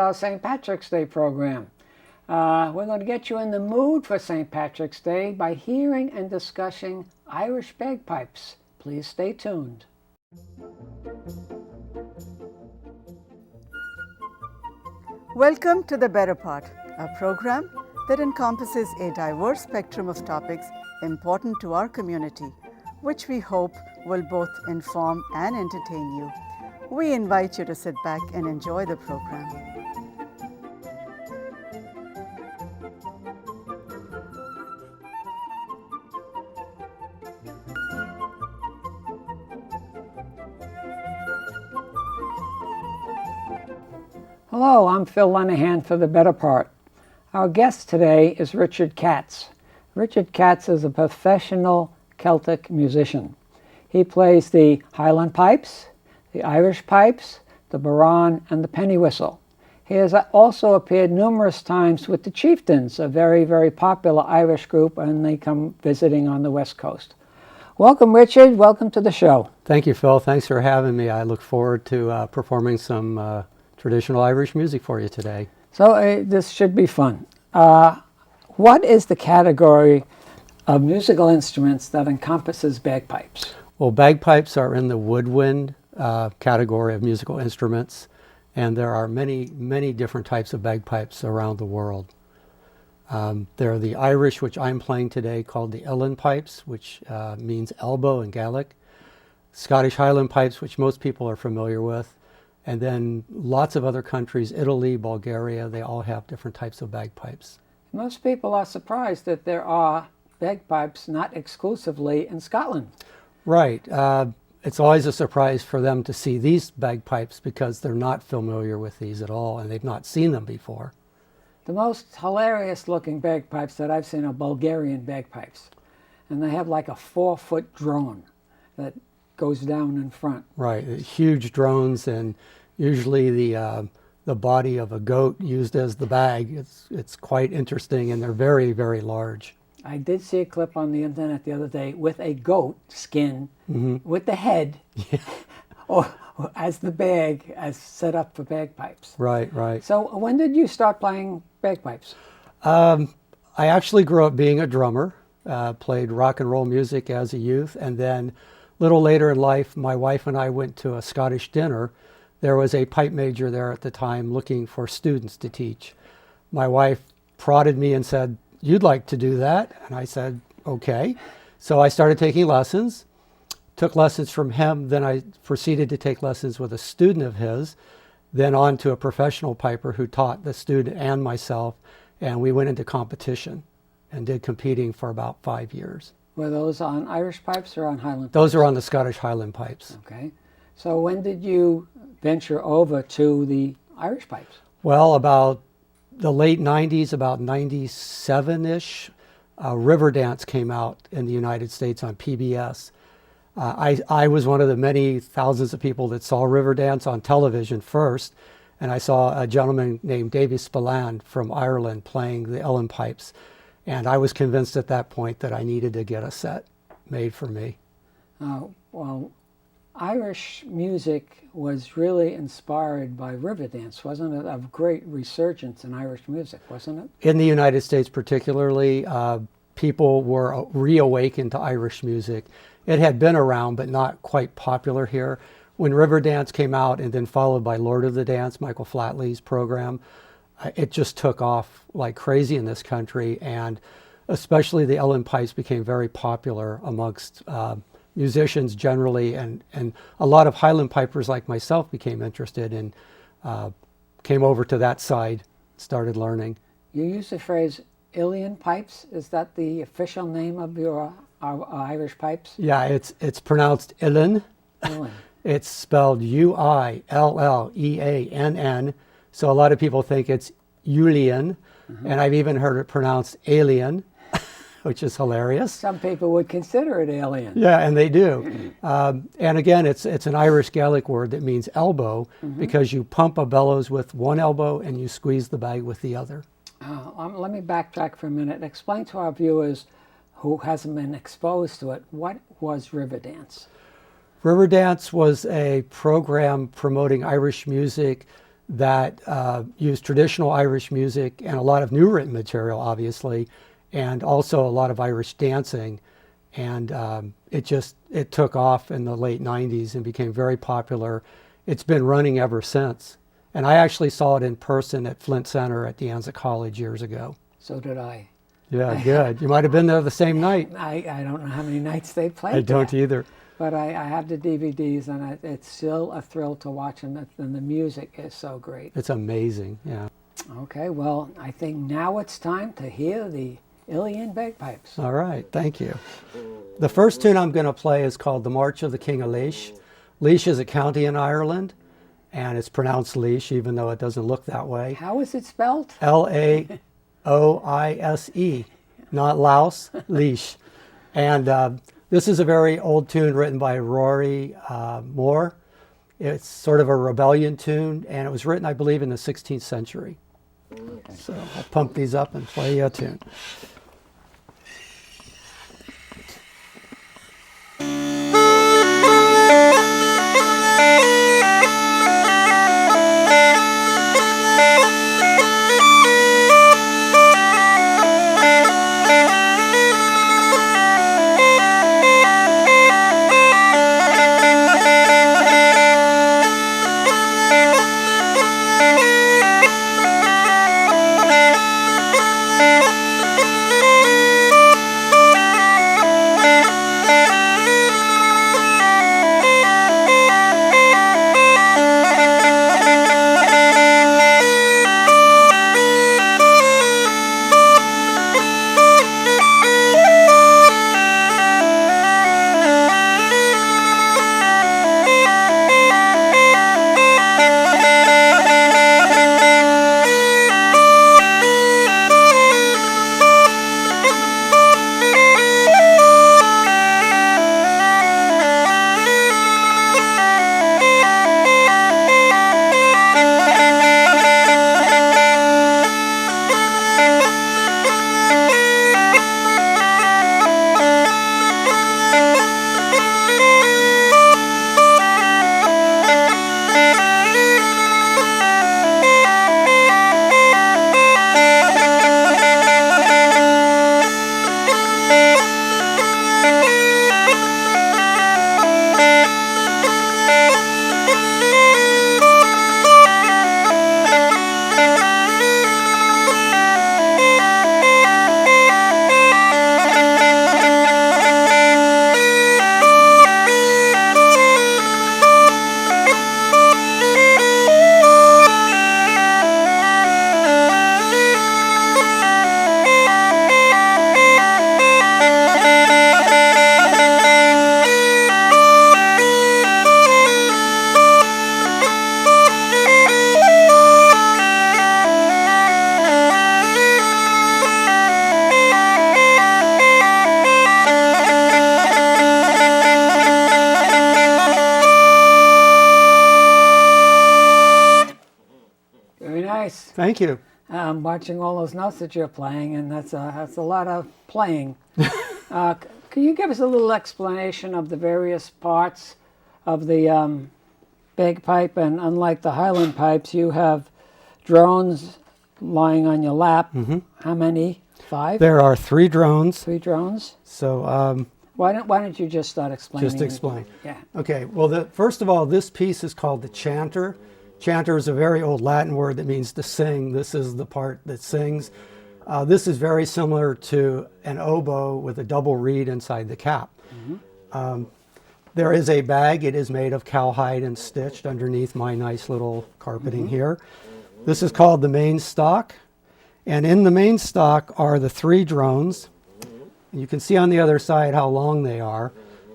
our St. Patrick's Day program. We're going to get you in the mood for St. Patrick's Day by hearing and discussing Irish bagpipes. Please stay tuned. Welcome to The Better Part, a program that encompasses a diverse spectrum of topics important to our community, which we hope will both inform and entertain you. We invite you to sit back and enjoy the program. Hello, I'm Phil Lenahan for The Better Part. Our guest today is Richard Katz. Richard Katz is a professional Celtic musician. He plays the Highland pipes, the Irish pipes, the bodhrán, and the penny whistle. He has also appeared numerous times with the Chieftains, a very, very popular Irish group, and they come visiting on the West Coast. Welcome, Richard. Welcome to the show. Thank you, Phil. Thanks for having me. I look forward to performing some traditional Irish music for you today. So this should be fun. What is the category of musical instruments that encompasses bagpipes? Well, bagpipes are in the woodwind category of musical instruments, and there are many, many different types of bagpipes around the world. There are the Irish, which I'm playing today, called the Uilleann pipes, which means elbow in Gaelic. Scottish Highland pipes, which most people are familiar with. And then lots of other countries, Italy, Bulgaria, they all have different types of bagpipes. Most people are surprised that there are bagpipes not exclusively in Scotland. Right. It's always a surprise for them to see these bagpipes because they're not familiar with these at all and they've not seen them before. The most hilarious looking bagpipes that I've seen are Bulgarian bagpipes. And they have like a 4-foot drone that goes down in front. Right, huge drones, and usually the body of a goat used as the bag. It's quite interesting, and they're very, very large. I did see a clip on the internet the other day with a goat skin with the head or as the bag as set up for bagpipes. Right, right. So when did you start playing bagpipes? I actually grew up being a drummer, played rock and roll music as a youth, and then a little later in life, my wife and I went to a Scottish dinner. There was a pipe major there at the time looking for students to teach. My wife prodded me and said, "You'd like to do that?" And I said, "Okay." So I started taking lessons, took lessons from him. Then I proceeded to take lessons with a student of his, then on to a professional piper who taught the student and myself. And we went into competition and did competing for about 5 years. Were those on Irish pipes or on Highland pipes? Those are on the Scottish Highland pipes. Okay. So when did you venture over to the Irish pipes? Well, about the late 90s, about 97-ish, Riverdance came out in the United States on PBS. I was one of the many thousands of people that saw Riverdance on television first, and I saw a gentleman named Davy Spillane from Ireland playing the Uilleann pipes. And I was convinced at that point that I needed to get a set made for me. Well, Irish music was really inspired by Riverdance, wasn't it? Of great resurgence in Irish music, wasn't it? In the United States particularly, people were reawakened to Irish music. It had been around, but not quite popular here. When Riverdance came out and then followed by Lord of the Dance, Michael Flatley's program, it just took off like crazy in this country, and especially the Uilleann pipes became very popular amongst musicians generally, and a lot of Highland pipers like myself became interested and came over to that side, started learning. You use the phrase Uilleann pipes. Is that the official name of your Irish pipes? Yeah, it's pronounced Uilleann. Uilleann. It's spelled Uilleann. So a lot of people think it's Uilleann, and I've even heard it pronounced alien, which is hilarious. Some people would consider it alien. Yeah, and they do. And again, it's an Irish Gaelic word that means elbow, because you pump a bellows with one elbow and you squeeze the bag with the other. Let me backtrack for a minute. Explain to our viewers who hasn't been exposed to it, what was Riverdance? Riverdance was a program promoting Irish music that use traditional Irish music and a lot of new written material, obviously, and also a lot of Irish dancing. And it took off in the late 90s and became very popular. It's been running ever since. And I actually saw it in person at Flint Center at De Anza College years ago. So did I. Yeah, good. You might have been there the same night. I don't know how many nights they played I don't there, either. but I have the DVDs, and it's still a thrill to watch them, and the music is so great. It's amazing, yeah. Okay, well, I think now it's time to hear the Irish Bagpipes. All right, thank you. The first tune I'm going to play is called The March of the King of Laois. Laois is a county in Ireland, and it's pronounced Laois, even though it doesn't look that way. How is it spelled? Laoise, not Laos, Laois. And this is a very old tune written by Rory Moore. It's sort of a rebellion tune, and it was written, I believe, in the 16th century. Okay. So I'll pump these up and play you a tune. Thank you. I'm watching all those notes that you're playing, and that's a lot of playing. Can you give us a little explanation of the various parts of the bagpipe? And unlike the Highland pipes, you have drones lying on your lap. Mm-hmm. How many? 5? There are 3 drones. 3 drones. So why don't you just start explaining? Just explain. Yeah. Okay. Well, first of all, this piece is called the chanter. Chanter is a very old Latin word that means to sing. This is the part that sings. This is very similar to an oboe with a double reed inside the cap. Mm-hmm. There is a bag. It is made of cowhide and stitched underneath my nice little carpeting mm-hmm. here. This is called the main stock. And in the main stock are the 3 drones. And you can see on the other side how long they are.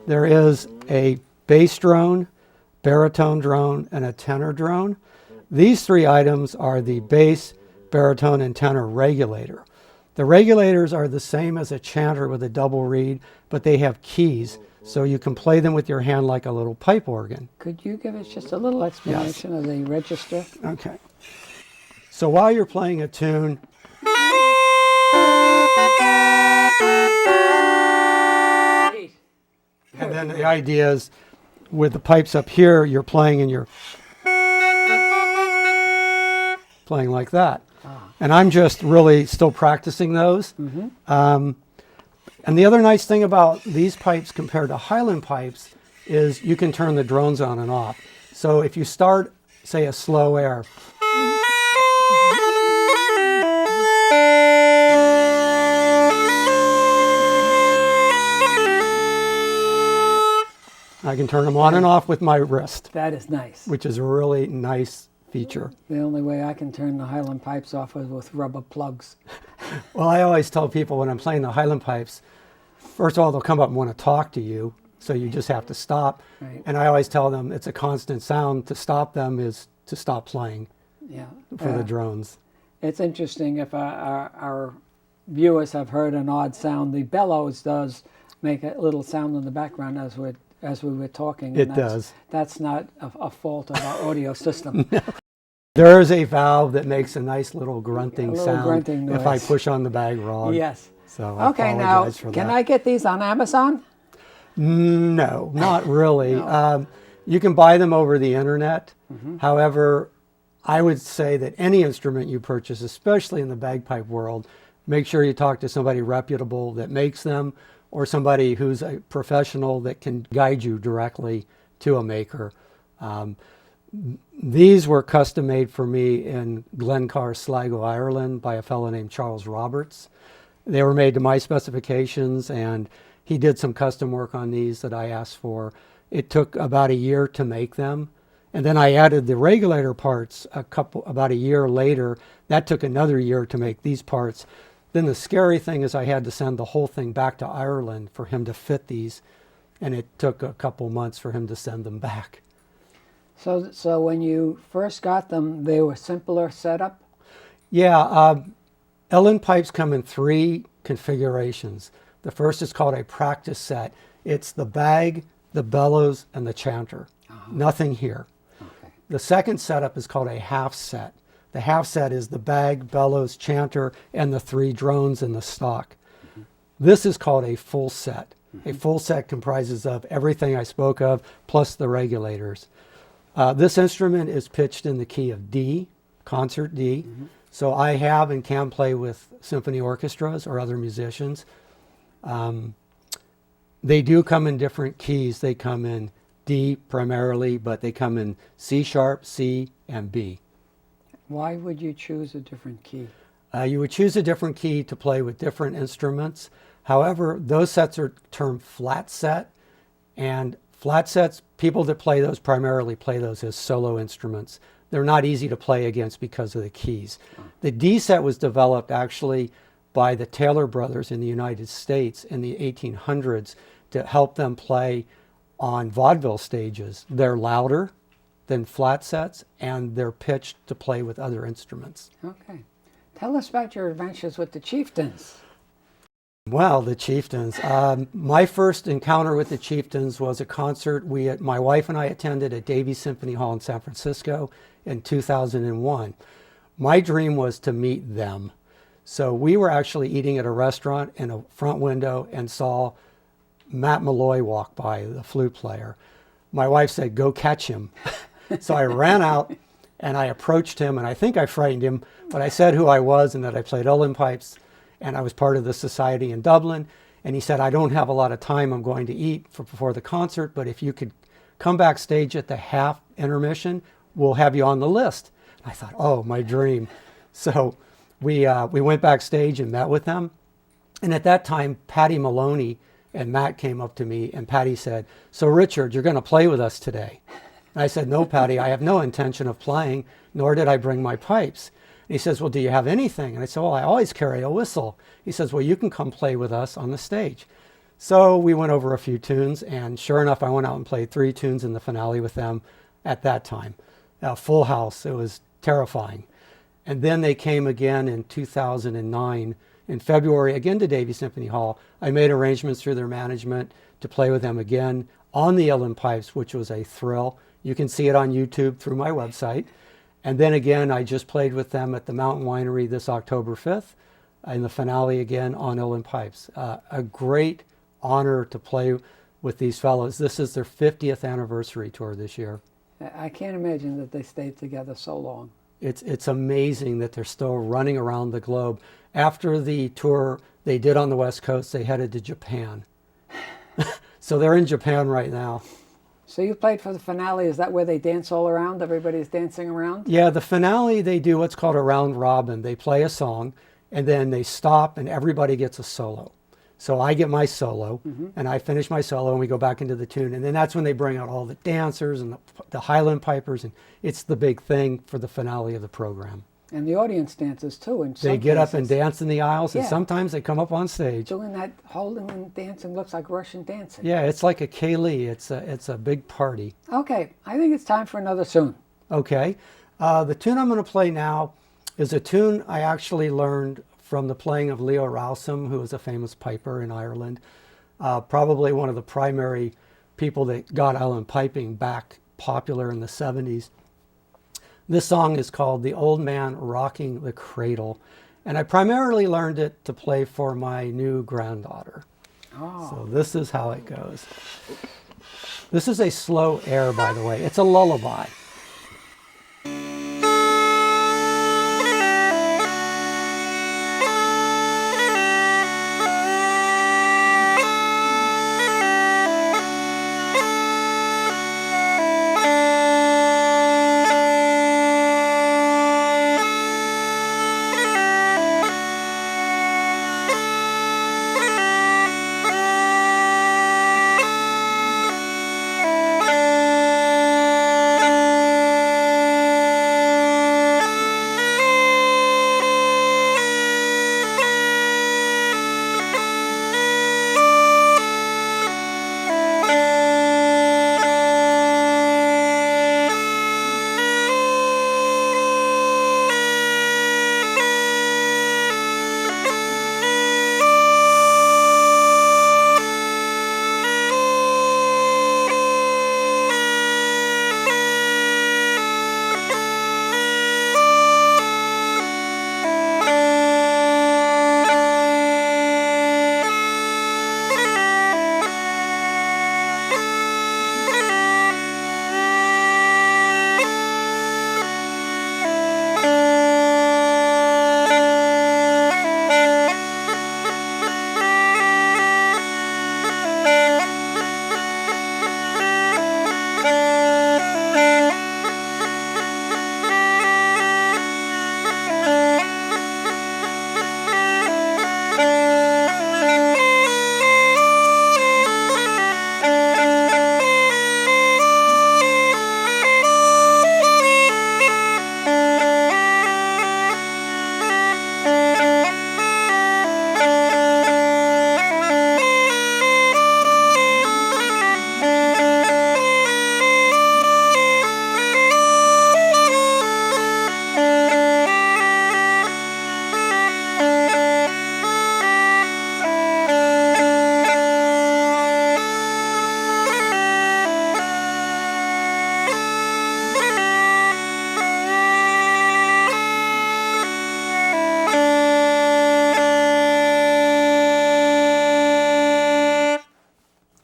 There is a bass drone, baritone drone, and a tenor drone. These 3 items are the bass, baritone, and tenor regulator. The regulators are the same as a chanter with a double reed, but they have keys, so you can play them with your hand like a little pipe organ. Could you give us just a little explanation of the register? Okay. So while you're playing a tune, and then the idea is with the pipes up here, you're playing in your playing like that. And I'm just really still practicing those. And the other nice thing about these pipes compared to Highland pipes is you can turn the drones on and off. So if you start, say, a slow air, I can turn them on and off with my wrist, That is nice. which is a really nice feature. The only way I can turn the Highland pipes off is with rubber plugs. Well, I always tell people when I'm playing the Highland pipes, first of all, they'll come up and want to talk to you, so you just have to stop. Right. And I always tell them it's a constant sound. To stop them is to stop playing Yeah. for the drones. It's interesting if our viewers have heard an odd sound. The bellows does make a little sound in the background as we were talking. It does. That's not a fault of our audio system. There is a valve that makes a nice little grunting little sound grunting if I noise. push on the bag rod. Yes. So I Okay, now, apologize for can that. I get these on Amazon? No, not really. No. You can buy them over the internet. However, I would say that any instrument you purchase, especially in the bagpipe world, make sure you talk to somebody reputable that makes them, or somebody who's a professional that can guide you directly to a maker. These were custom made for me in Glencar, Sligo, Ireland by a fellow named Charles Roberts. They were made to my specifications, and he did some custom work on these that I asked for. It took about a year to make them. And then I added the regulator parts about a year later. That took another year to make these parts. Then the scary thing is I had to send the whole thing back to Ireland for him to fit these. And it took a couple months for him to send them back. So when you first got them, they were simpler setup? Yeah, Ellen pipes come in 3 configurations. The first is called a practice set. It's the bag, the bellows, and the chanter. Nothing here. Okay. The second setup is called a half set. The half set is the bag, bellows, chanter, and the 3 drones in the stock. This is called a full set. A full set comprises of everything I spoke of, plus the regulators. This instrument is pitched in the key of D, concert D. So I have and can play with symphony orchestras or other musicians. They do come in different keys. They come in D primarily, but they come in C sharp, C, and B. Why would you choose a different key? You would choose a different key to play with different instruments. However, those sets are termed flat set, and flat sets, people that play those primarily play those as solo instruments. They're not easy to play against because of the keys. The D set was developed actually by the Taylor brothers in the United States in the 1800s to help them play on vaudeville stages. They're louder than flat sets, and they're pitched to play with other instruments. Okay. Tell us about your adventures with the Chieftains. Well, the Chieftains. My first encounter with the Chieftains was a concert my wife and I attended at Davies Symphony Hall in San Francisco in 2001. My dream was to meet them. So we were actually eating at a restaurant in a front window and saw Matt Malloy walk by, the flute player. My wife said, "Go catch him." So I ran out and I approached him, and I think I frightened him, but I said who I was and that I played Ullin pipes and I was part of the society in Dublin. And he said, "I don't have a lot of time. I'm going to eat before the concert, but if you could come backstage at the half intermission, we'll have you on the list." And I thought, oh, my dream. So we went backstage and met with them. And at that time, Patty Maloney and Matt came up to me, and Patty said, "So Richard, you're going to play with us today?" And I said, "No, Patty, I have no intention of playing, nor did I bring my pipes." And he says, "Well, do you have anything?" And I said, "Well, I always carry a whistle." He says, "Well, you can come play with us on the stage." So we went over a few tunes, and sure enough, I went out and played 3 tunes in the finale with them at that time. Full house. It was terrifying. And then they came again in 2009 in February, again to Davies Symphony Hall. I made arrangements through their management to play with them again on the Ullin pipes, which was a thrill. You can see it on YouTube through my website. And then again, I just played with them at the Mountain Winery this October 5th, in the finale again on Ullin pipes. A great honor to play with these fellows. This is their 50th anniversary tour this year. I can't imagine that they stayed together so long. It's amazing that they're still running around the globe. After the tour they did on the West Coast, they headed to Japan. So they're in Japan right now. So you played for the finale. Is that where they dance all around? Everybody's dancing around? Yeah, the finale, they do what's called a round robin. They play a song, and then they stop, and everybody gets a solo. So I get my solo, and I finish my solo, and we go back into the tune. And then that's when they bring out all the dancers and the Highland pipers, and it's the big thing for the finale of the program. And the audience dances too. In some They get up and cases. dance in the aisles, and Yeah. sometimes they come up on stage. Doing that holding and dancing looks like Russian dancing. Yeah, it's like a Kaylee. It's a big party. Okay, I think it's time for another tune. Okay, the tune I'm going to play now is a tune I actually learned from the playing of Leo Rowsome, who was a famous piper in Ireland. Probably one of the primary people that got Island piping back popular in the 70s. This song is called The Old Man Rocking the Cradle, and I primarily learned it to play for my new granddaughter. Oh. So this is how it goes. This is a slow air, by the way. It's a lullaby.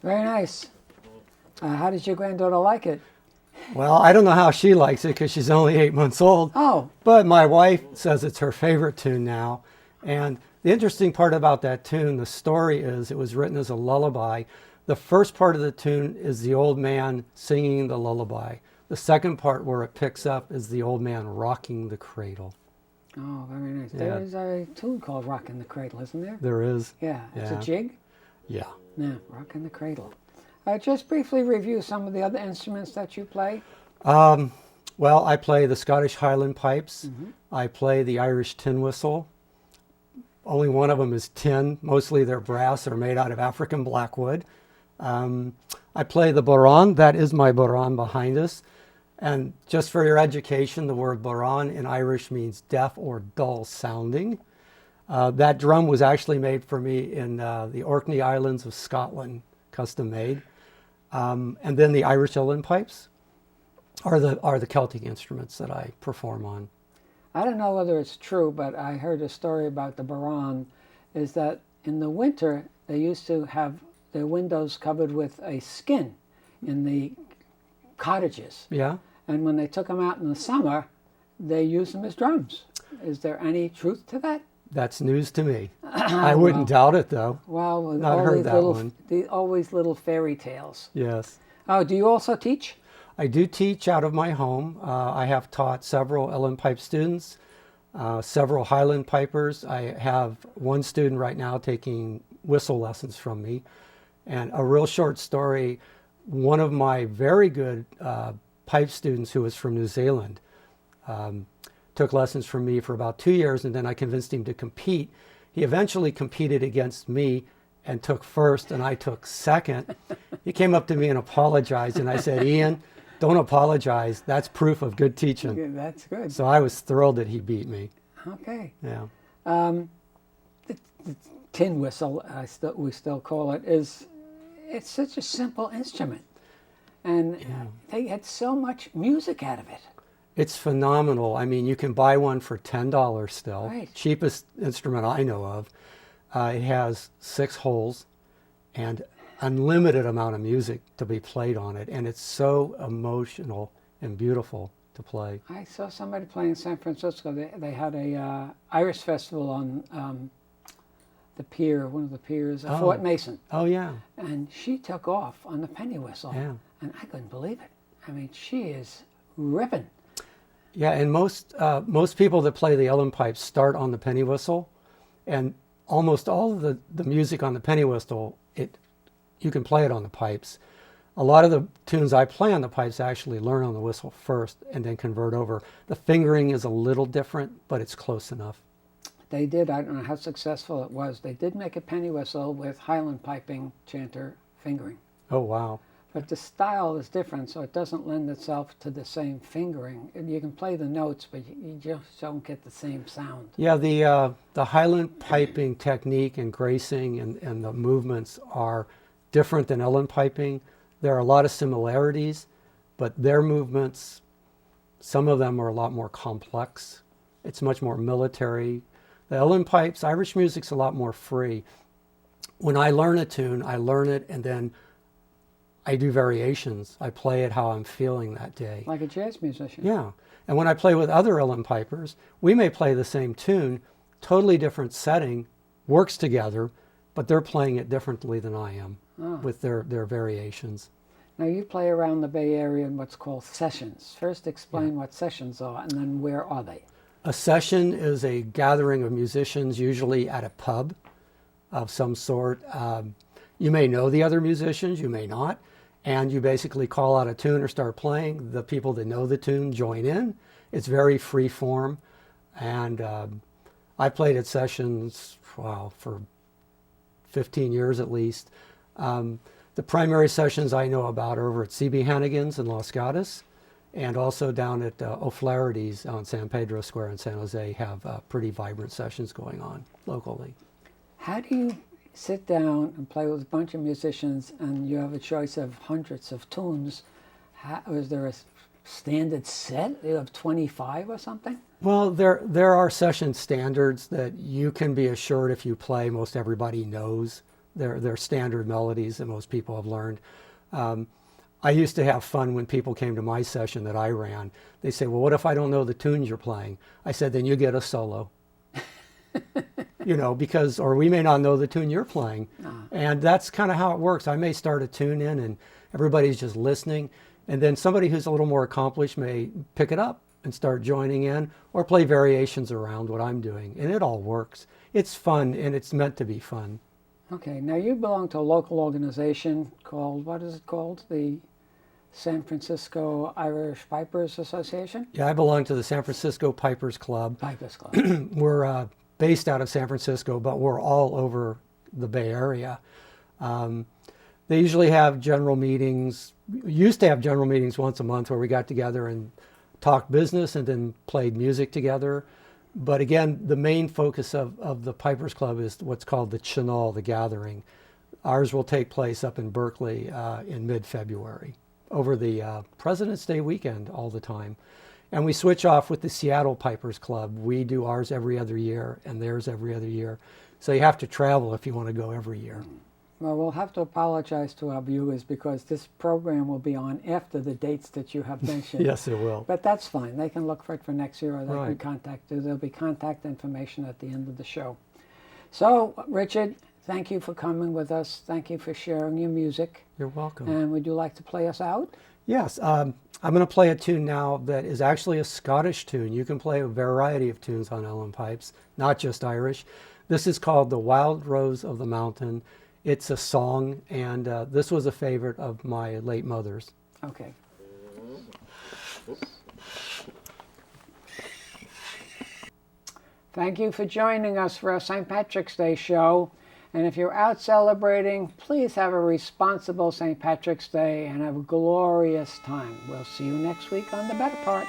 Nice. How did your granddaughter like it? Well, I don't know how she likes it because she's only 8 months old. Oh. But my wife says it's her favorite tune now. And the interesting part about that tune, the story is it was written as a lullaby. The first part of the tune is the old man singing the lullaby. The second part where it picks up is the old man rocking the cradle. Oh, very nice. Yeah. There is a tune called Rockin' the Cradle, isn't there? There is. Yeah. It's Yeah. a jig? Yeah. Yeah, Rockin' the Cradle. Just briefly review some of the other instruments that you play. Well, I play the Scottish Highland pipes. I play the Irish tin whistle. Only one of them is tin. Mostly they're brass or made out of African blackwood. I play the bodhrán. That is my bodhrán behind us. And just for your education, the word bodhrán in Irish means deaf or dull sounding. That drum was actually made for me in the Orkney Islands of Scotland, custom made. And then the Irish uilleann pipes are the Celtic instruments that I perform on. I don't know whether it's true, but I heard a story about the bodhrán, is that in the winter they used to have their windows covered with a skin in the cottages. Yeah. And when they took them out in the summer, they use them as drums. Is there any truth to that? That's news to me. I wouldn't doubt it, though. Well, with Not all heard these that little, one. always little fairy tales. Yes. Oh, do you also teach? I do teach out of my home. I have taught several Ellen Pipe students, several Highland pipers. I have one student right now taking whistle lessons from me. And a real short story, one of my very good pipe students who was from New Zealand took lessons from me for about 2 years, and then I convinced him to compete. He eventually competed against me and took first, and I took second. He came up to me and apologized, and I said, Ian, don't apologize. That's proof of good teaching. Yeah, that's good. So I was thrilled that he beat me. Okay. Yeah. The tin whistle, we still call it, it's such a simple instrument. And they get so much music out of it. It's phenomenal. I mean, you can buy one for $10 still. Right. Cheapest instrument I know of. It has 6 holes and unlimited amount of music to be played on it. And it's so emotional and beautiful to play. I saw somebody play in San Francisco. They had a Irish festival on the pier, one of the piers, Fort Mason. Oh, yeah. And she took off on the penny whistle. Yeah. And I couldn't believe it. I mean, she is ripping. Yeah, and most people that play the Ellen pipe start on the penny whistle, and almost all of the music on the penny whistle, you can play it on the pipes. A lot of the tunes I play on the pipes I actually learn on the whistle first and then convert over. The fingering is a little different, but it's close enough. They did, I don't know how successful it was, they did make a penny whistle with Highland piping chanter fingering. Oh, wow. But the style is different, so it doesn't lend itself to the same fingering. And you can play the notes, but you just don't get the same sound. Yeah, the Highland piping technique and gracing and the movements are different than Ellen piping. There are a lot of similarities, but their movements, some of them are a lot more complex. It's much more military. The Ellen pipes, Irish music's a lot more free. When I learn a tune, I learn it and then I do variations. I play it how I'm feeling that day. Like a jazz musician. Yeah. And when I play with other Ellen pipers, we may play the same tune, totally different setting, works together, but they're playing it differently than I am with their variations. Now you play around the Bay Area in what's called sessions. First explain what sessions are and then where are they? A session is a gathering of musicians, usually at a pub of some sort. You may know the other musicians, you may not. And you basically call out a tune or start playing. The people that know the tune join in. It's very free form. And I played at sessions, for 15 years at least. The primary sessions I know about are over at C.B. Hannigan's in Los Gatos, and also down at O'Flaherty's on San Pedro Square in San Jose have pretty vibrant sessions going on locally. How do you sit down and play with a bunch of musicians and you have a choice of hundreds of tunes? Is there a standard set of 25 or something? Well, there are session standards that you can be assured if you play, most everybody knows. They're standard melodies that most people have learned. I used to have fun when people came to my session that I ran. They say, well, what if I don't know the tunes you're playing? I said, then you get a solo. Because, or we may not know the tune you're playing. And that's kind of how it works. I may start a tune in and everybody's just listening. And then somebody who's a little more accomplished may pick it up and start joining in or play variations around what I'm doing. And it all works. It's fun and it's meant to be fun. Okay, now you belong to a local organization called, what is it called? The San Francisco Irish Pipers Association? Yeah, I belong to the San Francisco Pipers Club. Pipers Club. We're based out of San Francisco, but we're all over the Bay Area. They usually have general meetings. We used to have general meetings once a month where we got together and talked business and then played music together. But again, the main focus of the Pipers Club is what's called the Chinall, the gathering. Ours will take place up in Berkeley in mid-February over the President's Day weekend all the time. And we switch off with the Seattle Pipers Club. We do ours every other year and theirs every other year. So you have to travel if you want to go every year. Well, we'll have to apologize to our viewers because this program will be on after the dates that you have mentioned. Yes, it will. But that's fine. They can look for it for next year, or they can Right. contact you. There'll be contact information at the end of the show. So, Richard, thank you for coming with us. Thank you for sharing your music. You're welcome. And would you like to play us out? Yes, I'm going to play a tune now that is actually a Scottish tune. You can play a variety of tunes on Ellen pipes, not just Irish. This is called The Wild Rose of the Mountain. It's a song, and this was a favorite of my late mother's. Okay. Thank you for joining us for our St. Patrick's Day show. And if you're out celebrating, please have a responsible St. Patrick's Day and have a glorious time. We'll see you next week on The Better Part.